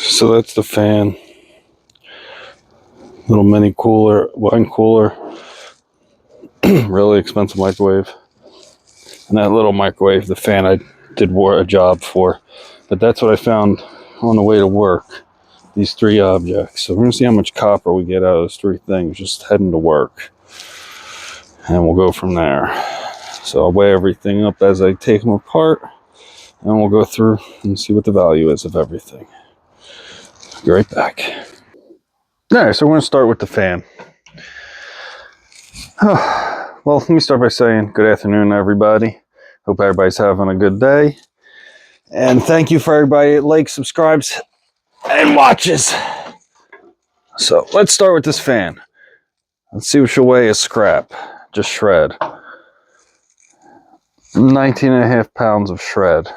So that's the fan. Little mini cooler, wine cooler. Really expensive microwave. And that little microwave, the fan I did a job for. But that's what I found on the way to work. These three objects. So we're going to see how much copper we get out of those three things just heading to work. And we'll go from there. So I'll weigh everything up as I take them apart. And we'll go through and see what the value is of everything. Be right back. Alright, so we're going to start with the fan. Well, let me start by saying good afternoon, everybody. Hope everybody's having a good day. And thank you for everybody that likes, subscribes, and watches. So let's start with this fan. Let's see what she'll weigh as scrap. Just shred. 19.5 pounds of shred.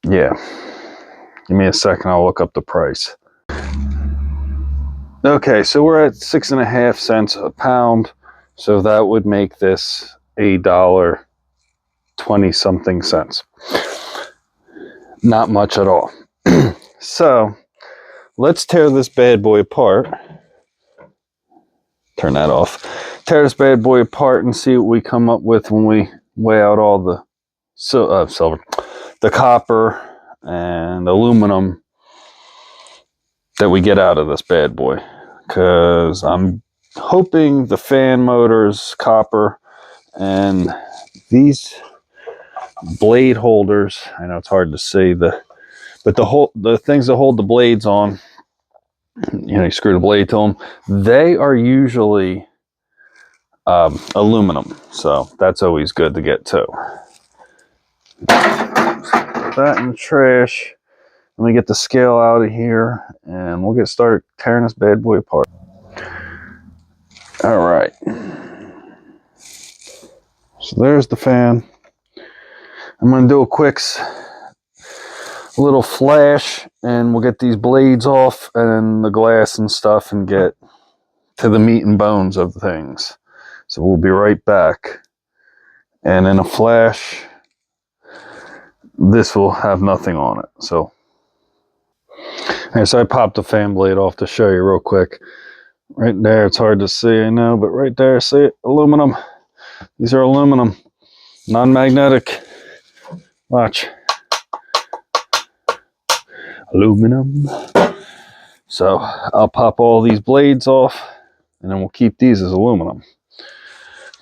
Yeah. Give me a second, I'll look up the price. Okay, so we're at 6.5 cents a pound. So that would make this $1.20 something cents. Not much at all. So let's tear this bad boy apart. Turn that off. Tear this bad boy apart and see what we come up with when we weigh out all the silver, the copper and aluminum that we get out of this bad boy. Because I'm hoping the fan motors, copper, and these blade holders, I know it's hard to see, but the things that hold the blades on, you know, you screw the blade to them, they are usually aluminum, so that's always good to get too. Put that in the trash. Let me get the scale out of here and we'll get started tearing this bad boy apart. All right, so there's the fan. I'm going to do a quick little flash and we'll get these blades off and the glass and stuff and get to the meat and bones of things. So we'll be right back. And in a flash, this will have nothing on it. So I popped the fan blade off to show you real quick. Right there, it's hard to see, I know, but right there, see it? Aluminum. These are aluminum, non-magnetic. Watch. Aluminum. So I'll pop all these blades off and then we'll keep these as aluminum.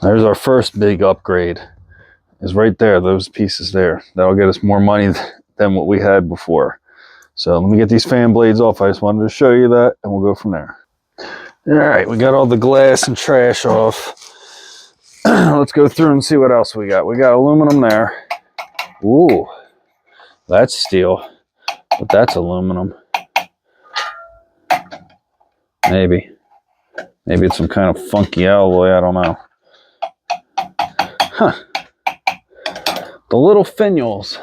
There's our first big upgrade, is right there, those pieces there. That'll get us more money than what we had before. So let me get these fan blades off. I just wanted to show you that and we'll go from there. All right, we got all the glass and trash off. Let's go through and see what else we got. We got aluminum there. Ooh, that's steel, but that's aluminum. Maybe it's some kind of funky alloy, I don't know. Huh. The little finials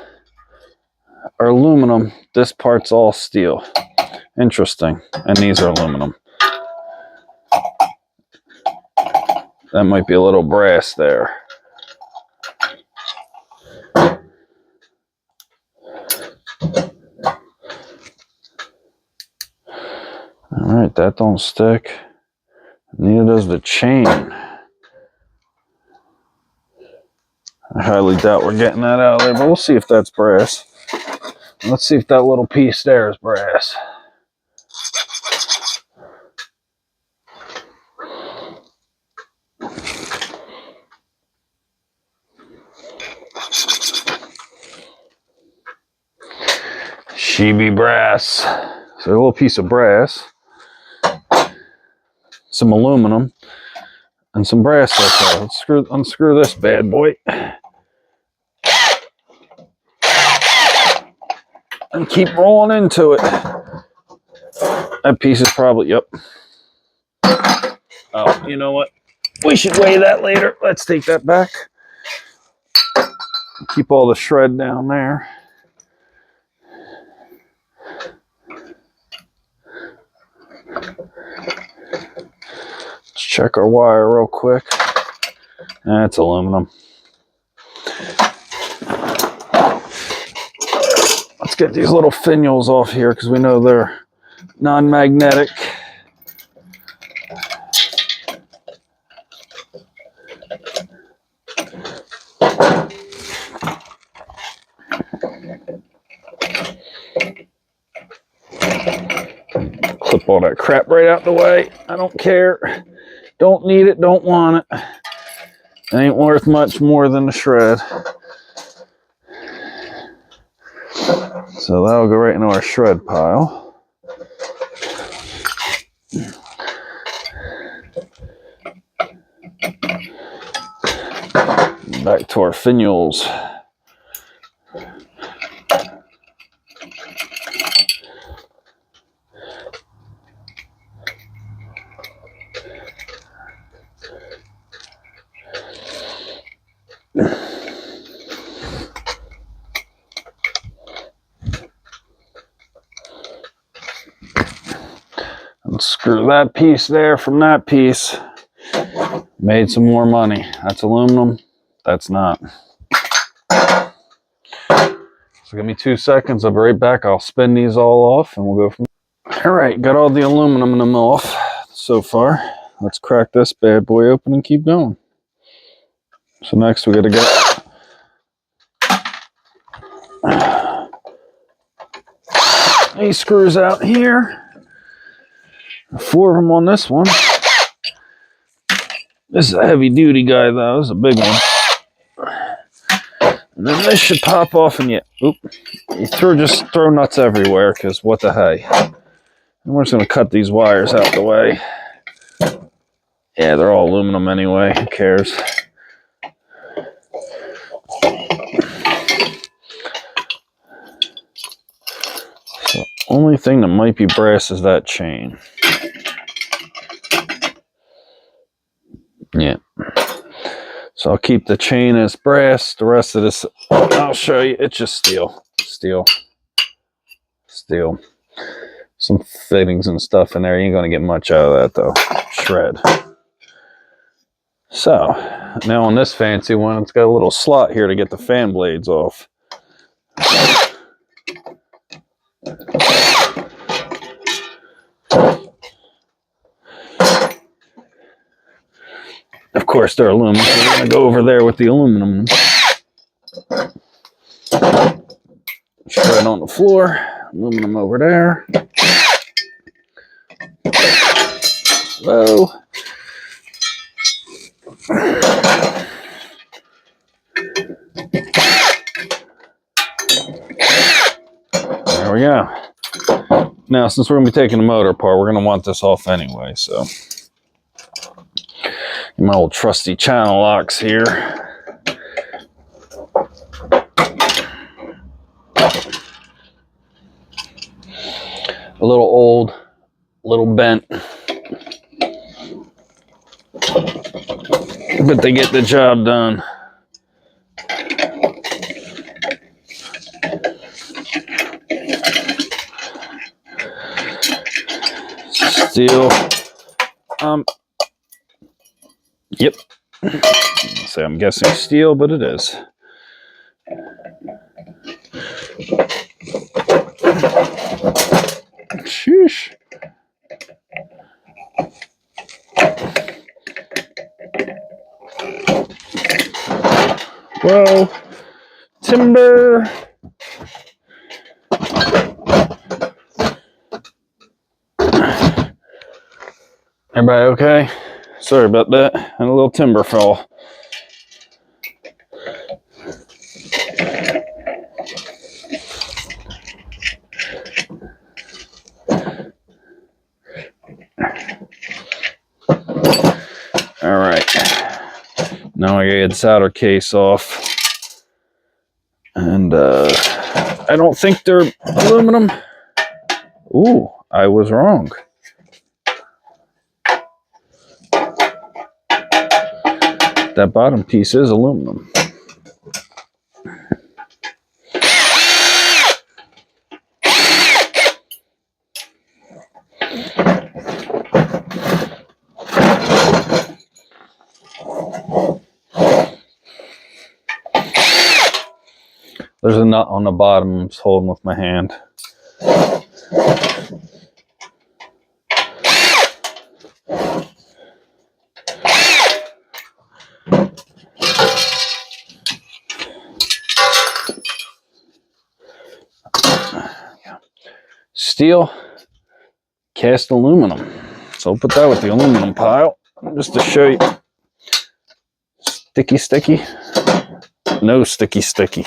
are aluminum. This part's all steel. Interesting. And these are aluminum. That might be a little brass there. All right, that don't stick. Neither does the chain. I highly doubt we're getting that out of there, but we'll see if that's brass. Let's see if that little piece there is brass. She be brass. So a little piece of brass, some aluminum, and some brass like that. Let's unscrew this bad boy. And keep rolling into it. That piece is probably, yep. Oh, you know what? We should weigh that later. Let's take that back. Keep all the shred down there. Let's check our wire real quick. That's aluminum. Let's get these little finials off here because we know they're non-magnetic. Clip all that crap right out the way. I don't care. Don't need it, don't want it. It ain't worth much more than the shred. So that'll go right into our shred pile. Back to our finials. Screw that piece there from that piece. Made some more money. That's aluminum. That's not. So give me 2 seconds. I'll be right back. I'll spin these all off and we'll go from there. All right, got all the aluminum in them off so far. Let's crack this bad boy open and keep going. So next we got to get these screws out here. 4 of them on this one. This is a heavy duty guy though. This is a big one. And then this should pop off and you just throw nuts everywhere because what the hey. And we're just going to cut these wires out the way. Yeah, they're all aluminum anyway. Who cares? So only thing that might be brass is that chain. Yeah. So I'll keep the chain as brass. The rest of this, I'll show you. It's just steel. Steel. Some fittings and stuff in there. You ain't going to get much out of that though. Shred. So now on this fancy one, it's got a little slot here to get the fan blades off. Of course, they're aluminum, so we're going to go over there with the aluminum. Shred on the floor, aluminum over there. Low. There we go. Now, since we're going to be taking the motor apart, we're going to want this off anyway, so. My old trusty channel locks here. A little old, a little bent. But they get the job done. Steel. Yep. So I'm guessing steel, but it is. Sheesh. Whoa. Timber. Everybody okay? Sorry about that. And a little timber fell. All right. Now I gotta get the solder case off. And I don't think they're aluminum. Ooh, I was wrong. That bottom piece is aluminum. There's a nut on the bottom I'm just holding with my hand. Steel, cast aluminum. So I'll put that with the aluminum pile just to show you. Sticky. No sticky.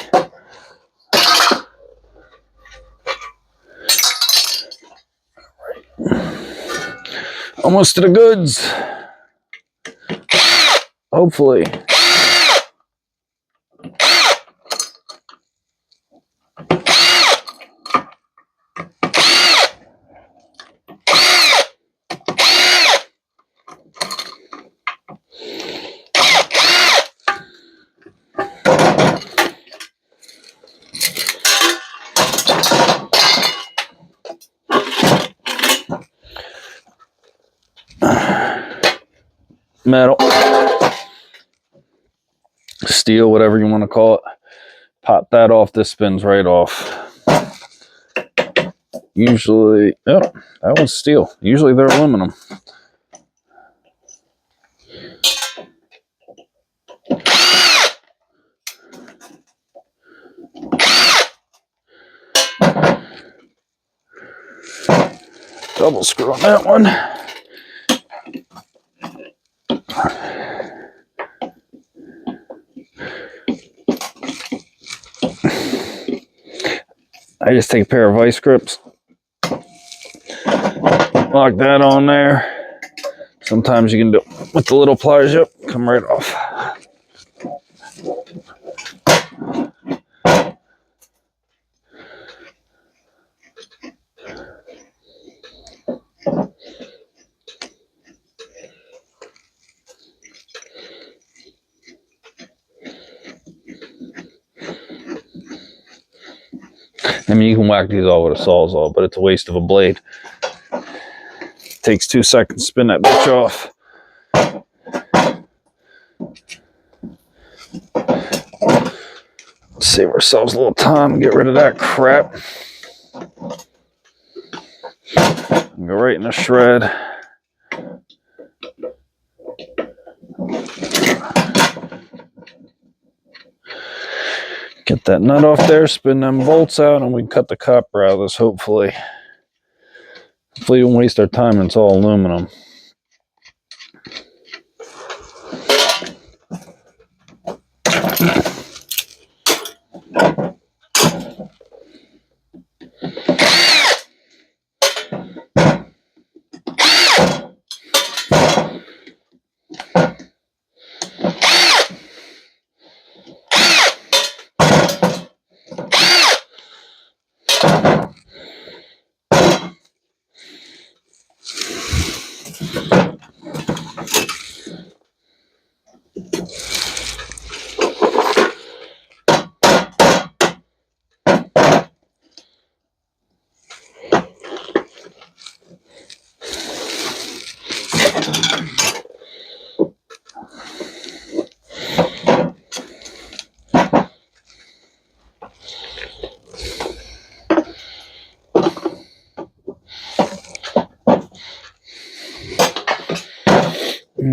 Almost to the goods. Hopefully. Metal, steel, whatever you want to call it. Pop that off. This spins right off. Usually, oh, that one's steel. Usually they're aluminum. Double screw on that one. I just take a pair of vice grips, lock that on there. Sometimes you can do it with the little pliers. Yep, come right off. I mean, you can whack these all with a sawzall, but it's a waste of a blade. Takes 2 seconds to spin that bitch off. Let's save ourselves a little time and get rid of that crap. Go right in the shred. Get that nut off there, spin them bolts out, and we can cut the copper out of this, hopefully. Hopefully we won't waste our time and it's all aluminum.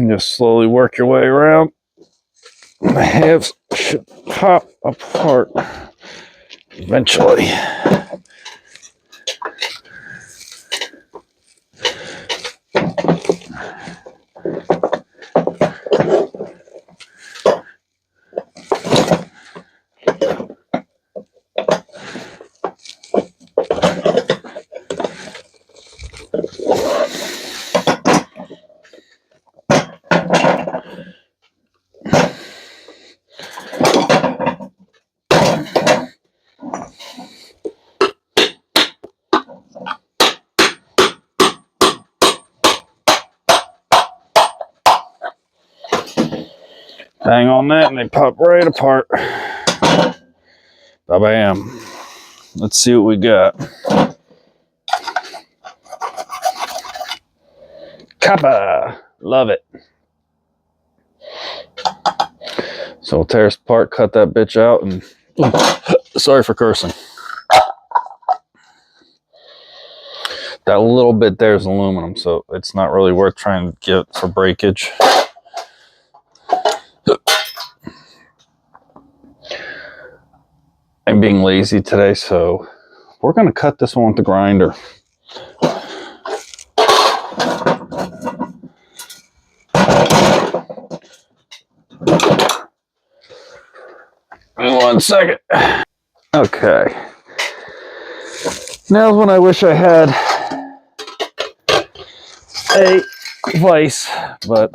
Just slowly work your way around. The halves should pop apart eventually. Hang on that and they pop right apart. Ba-bam. Let's see what we got. Copper. Love it. So we'll tear this apart, cut that bitch out, and Sorry for cursing. That little bit there is aluminum, so it's not really worth trying to get for breakage. I'm being lazy today, so we're going to cut this one with the grinder. In 1 second. Okay. Now's when I wish I had a vise, but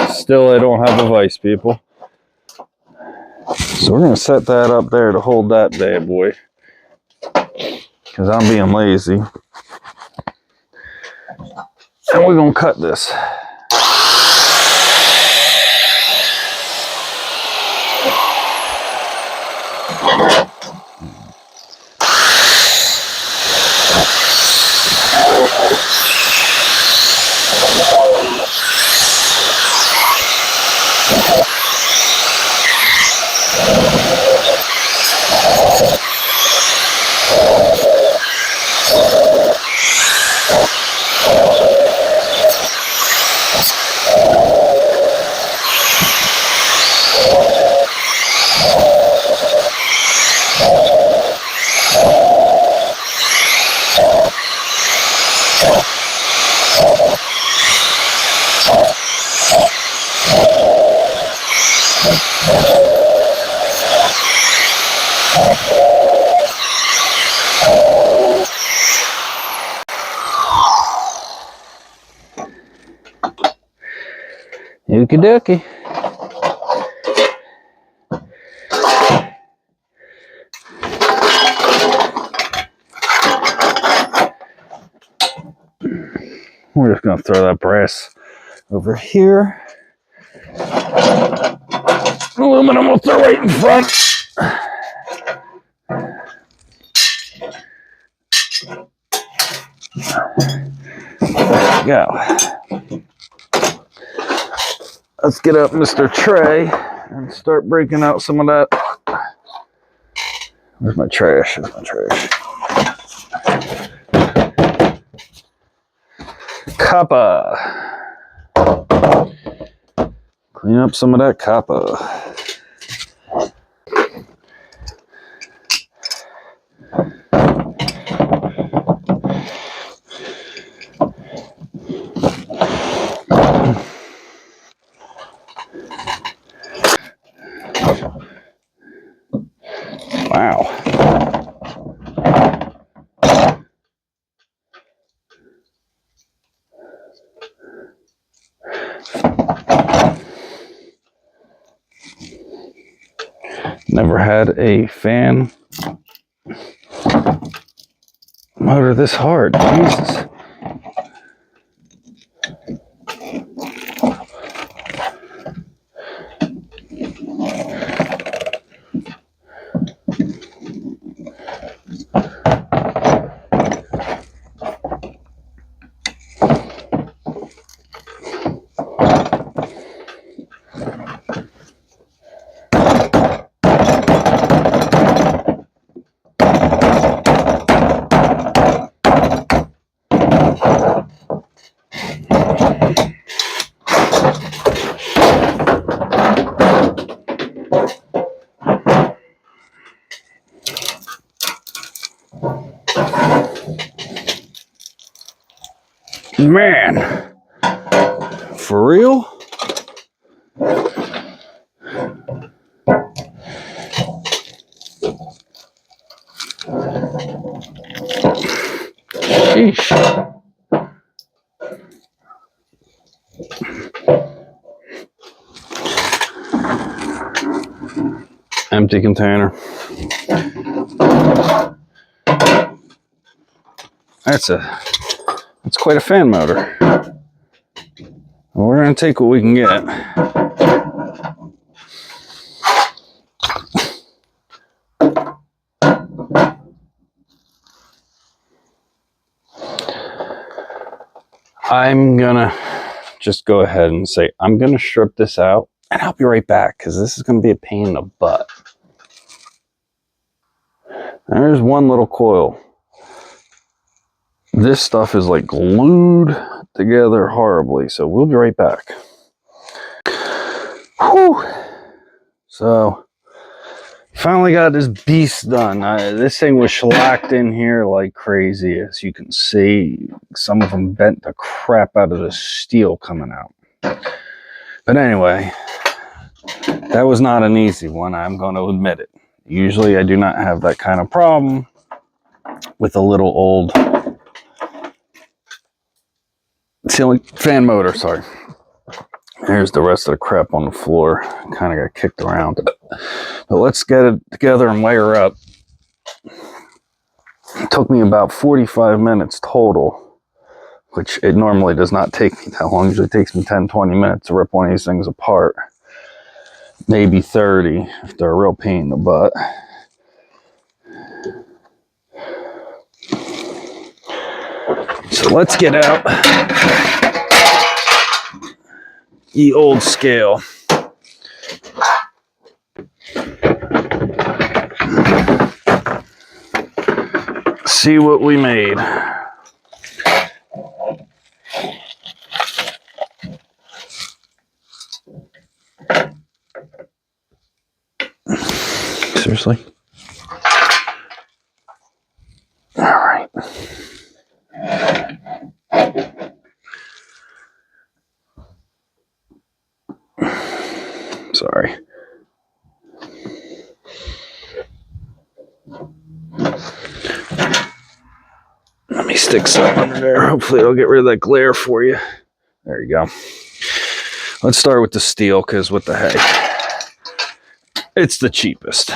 still I don't have a vise, people. So we're going to set that up there to hold that bad boy, because I'm being lazy. And we're going to cut this. Okie dokie. We're just going to throw that brass over here. Aluminum we'll throw right in front. There we go. Let's get up Mr. Tray and start breaking out some of that. Where's my trash? Where's my trash? Copper. Clean up some of that copper. Wow. Never had a fan motor this hard. Jesus. Man, for real? Sheesh. Empty container. That's quite a fan motor. Well, we're gonna take what we can get. I'm gonna just go ahead and say I'm gonna strip this out, and I'll be right back because this is gonna be a pain in the butt. There's one little coil. This stuff is like glued together horribly, so we'll be right back. Whew. So finally got this beast done. This thing was shellacked in here like crazy. As you can see, some of them bent the crap out of the steel coming out. But anyway, that was not an easy one, I'm going to admit it. Usually I do not have that kind of problem with a little old ceiling fan motor, sorry. Here's the rest of the crap on the floor. Kind of got kicked around. But let's get it together and wire up. It took me about 45 minutes total, which it normally does not take me that long. It usually takes me 10-20 minutes to rip one of these things apart. Maybe 30 if they're a real pain in the butt. So let's get out the old scale. See what we made. Seriously? All right. Sorry. Let me stick some under there. Hopefully it'll get rid of that glare for you. There you go. Let's start with the steel, because what the heck? It's the cheapest.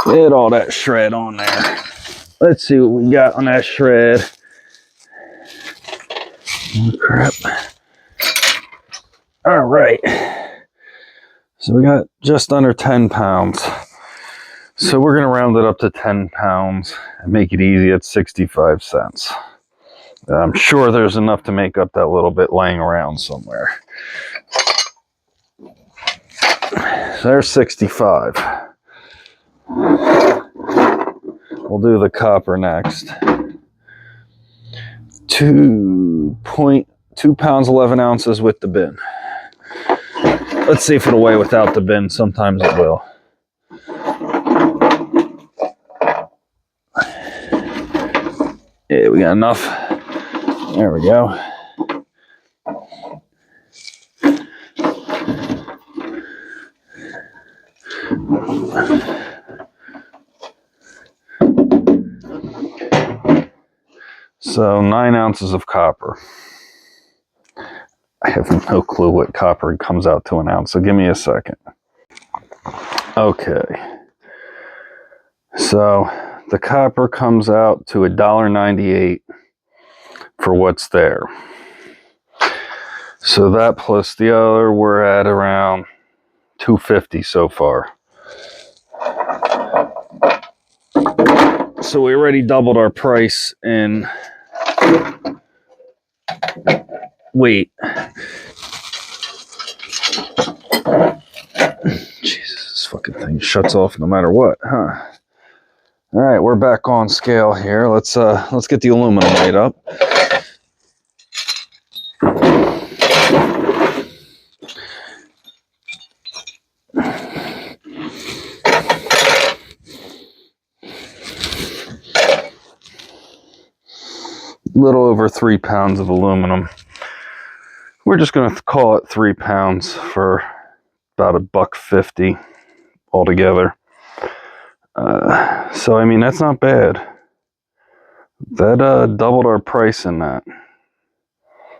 Get all that shred on there. Let's see what we got on that shred. Oh, crap. All right. So we got just under 10 pounds. So we're going to round it up to 10 pounds and make it easy at 65 cents. I'm sure there's enough to make up that little bit laying around somewhere. So there's 65. We'll do the copper next. 2 pounds, 11 ounces with the bin. Let's see if it'll weigh without the bin. Sometimes it will. Yeah, we got enough. There we go. So 9 ounces of copper. I have no clue what copper comes out to an ounce, so give me a second. Okay. So the copper comes out to $1.98 for what's there. So that plus the other, we're at around $2.50 so far. So we already doubled our price in weight. Jesus, this fucking thing shuts off no matter what, huh? All right, we're back on scale here. Let's get the aluminum weight up. Little over 3 pounds of aluminum. We're just going to call it 3 pounds for about $1.50 altogether. So I mean, that's not bad. That doubled our price in that.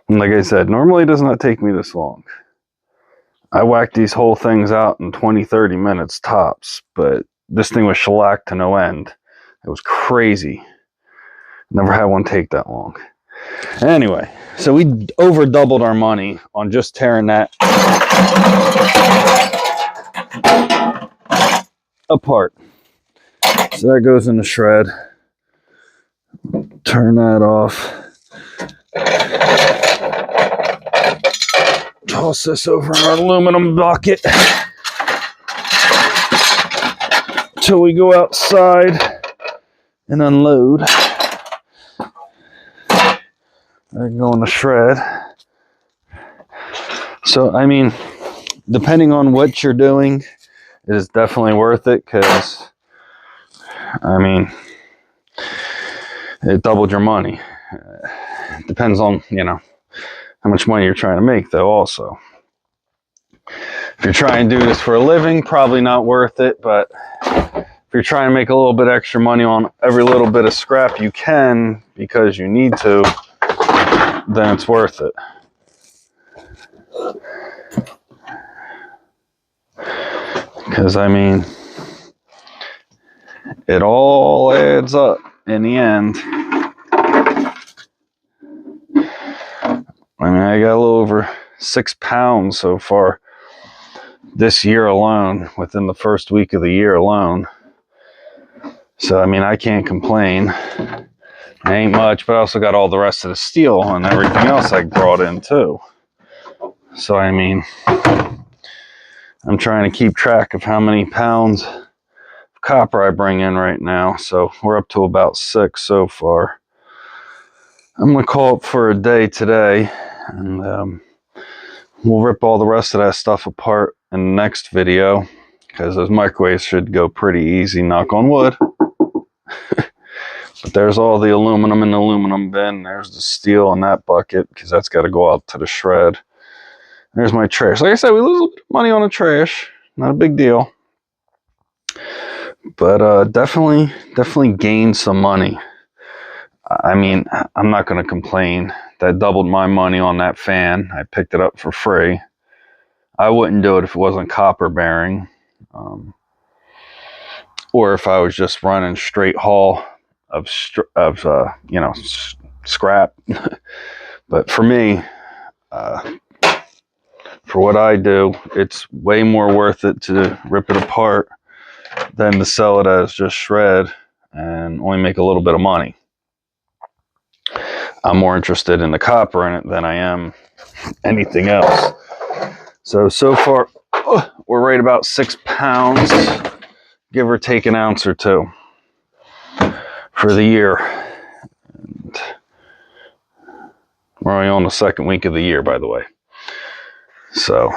And like I said, normally it does not take me this long. I whacked these whole things out in 20-30 minutes tops, but this thing was shellacked to no end. It was crazy. Never had one take that long. Anyway, so we over doubled our money on just tearing that apart. So that goes in the shred. Turn that off. Toss this over in our aluminum bucket until we go outside and unload. They go in the shred. So, I mean, depending on what you're doing, it is definitely worth it because, I mean, it doubled your money. Depends on, you know, how much money you're trying to make, though, also. If you're trying to do this for a living, probably not worth it, but if you're trying to make a little bit extra money on every little bit of scrap you can because you need to, then it's worth it. Because, I mean, it all adds up in the end. I mean, I got a little over 6 pounds so far this year alone, within the first week of the year alone. So, I mean, I can't complain. It ain't much, but I also got all the rest of the steel and everything else I brought in too. So, I mean, I'm trying to keep track of how many pounds of copper I bring in right now. So we're up to about 6 so far. I'm going to call it for a day today, and we'll rip all the rest of that stuff apart in the next video, because those microwaves should go pretty easy, knock on wood. But there's all the aluminum in the aluminum bin. There's the steel in that bucket, because that's got to go out to the shred. There's my trash. Like I said, we lose a little bit of money on the trash. Not a big deal. But definitely gained some money. I mean, I'm not going to complain. That doubled my money on that fan. I picked it up for free. I wouldn't do it if it wasn't copper bearing. Or if I was just running straight haul of you know, scrap. But for me, for what I do, it's way more worth it to rip it apart than to sell it as just shred and only make a little bit of money. I'm more interested in the copper in it than I am anything else. So far, we're right about 6 pounds, give or take an ounce or two for the year. And we're only on the second week of the year, by the way. So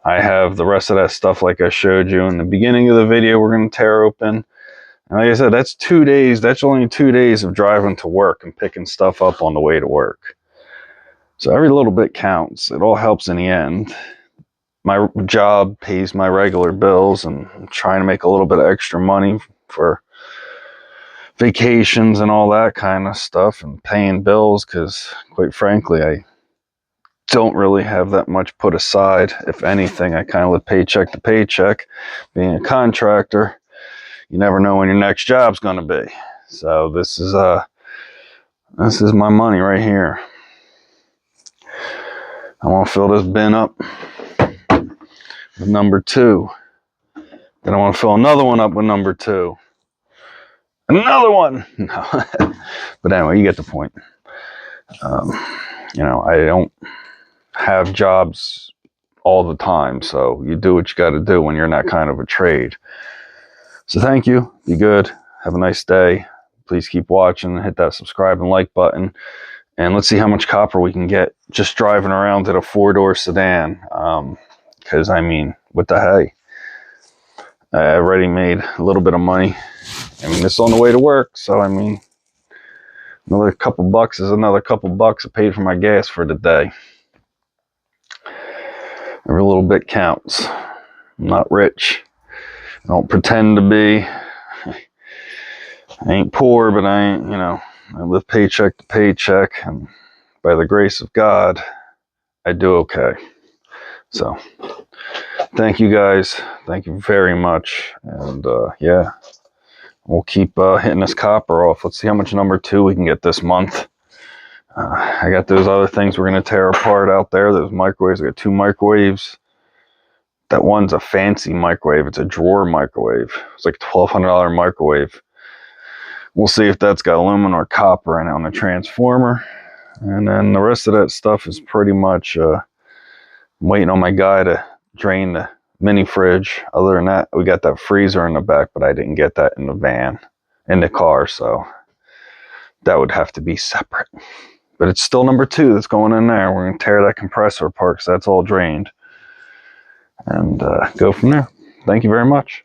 I have the rest of that stuff like I showed you in the beginning of the video we're going to tear open. And like I said, that's 2 days. That's only 2 days of driving to work and picking stuff up on the way to work. So every little bit counts. It all helps in the end. My job pays my regular bills, and I'm trying to make a little bit of extra money for vacations and all that kind of stuff and paying bills, because quite frankly, I don't really have that much put aside. If anything, I kind of live paycheck to paycheck. Being a contractor, you never know when your next job's going to be. So this is my money right here. I want to fill this bin up with number 2. Then I want to fill another one up with number 2. Another one. No. But anyway, you get the point. You know, I don't have jobs all the time, so you do what you got to do when you're in that kind of a trade. So thank you. Be good. Have a nice day. Please keep watching. Hit that subscribe and like button. And let's see how much copper we can get just driving around in a 4-door sedan. Because, I mean, what the hey? I already made a little bit of money. I mean, it's on the way to work. So, I mean, another couple bucks is another couple bucks. I paid for my gas for the day. Every little bit counts. I'm not rich. I don't pretend to be. I ain't poor, but I ain't, you know, I live paycheck to paycheck, and by the grace of God, I do okay. So, thank you guys. Thank you very much. And yeah, we'll keep hitting this copper off. Let's see how much number 2 we can get this month. I got those other things we're going to tear apart out there. Those microwaves. I got 2 microwaves, that one's a fancy microwave. It's a drawer microwave. It's like a $1,200 microwave. We'll see if that's got aluminum or copper in it on the transformer. And then the rest of that stuff is pretty much I'm waiting on my guy to drain the mini fridge. Other than that, we got that freezer in the back, but I didn't get that in the van, in the car, so that would have to be separate. But it's still number 2 that's going in there. We're going to tear that compressor apart because that's all drained. And go from there. Thank you very much.